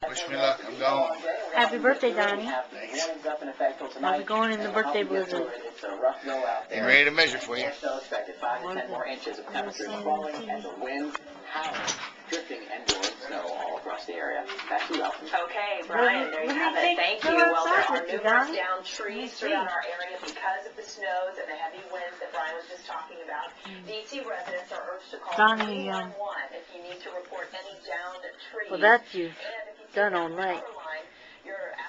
Wish me luck. I'm going. Happy birthday, Donnie. Thanks. How's it going in the birthday blizzard? Getting ready to measure for you. Okay, Brian, there you have it. Thank you. Well, there are numerous downed trees throughout our area because of the snows and the heavy winds that Brian was just talking about. DC residents are urged to call 911 if you need to report any downed trees. Well, that's you done all night.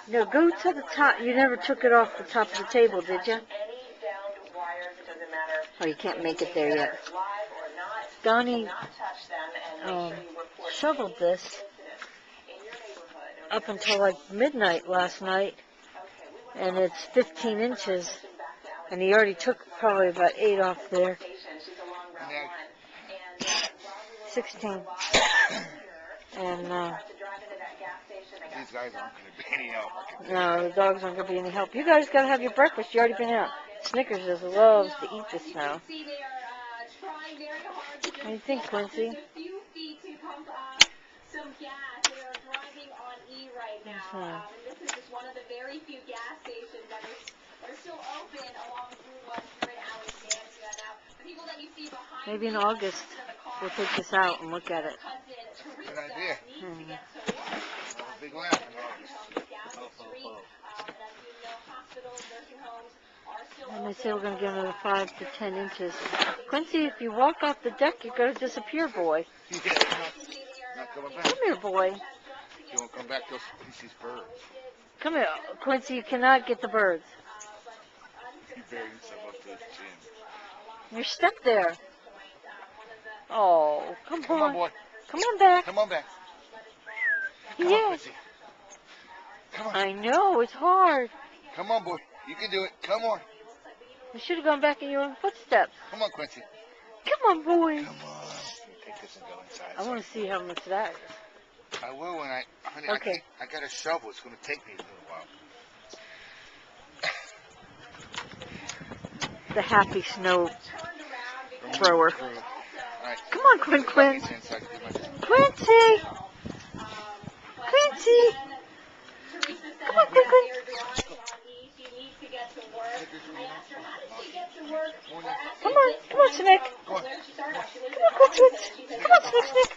No, go to the top. You never took it off the top of the table, did you? Oh, you can't make it there yet. Donnie shoveled this up until like midnight last night, and it's 15 inches, and he already took probably about 8 off there. 16. And These guys aren't going to be any help. no, the dogs aren't going to be any help. You guys got to have your breakfast. You already been out. Snickers just loves to eat the snow. What do you think, Quincy? This is just one of the very few gas stations that are still open along Route 1 here in Alexandria. Now, the people that you see behind Maybe in August we'll take this out and look at it. Good idea. Mm-hmm. Have a big laugh in August. And they say we're going to get another 5 to 10 inches. Quincy, if you walk off the deck, you're going to disappear, boy. Yeah, not coming back. Come here, boy. You won't come back till he sees birds. Come here, Quincy. You cannot get the birds. You better yourself up to the gym. You're stuck there. Oh, come Come on, boy. Come on back. Come on back. Come on, Yes. Quincy. Come on. I know, it's hard. Come on, boy. You can do it. Come on. You should have gone back in your own footsteps. Come on, Quincy. Come on, boy. Come on. Take this and go inside. I want to see how much that is. I will when honey, Okay. I got a shovel. It's going to take me a little while. The happy snow thrower. All right. Come on, Quincy. Quincy. Quincy. Come on, Quincy. Come on, Snick. Come on. Come on, Quincy. Come on, Snick.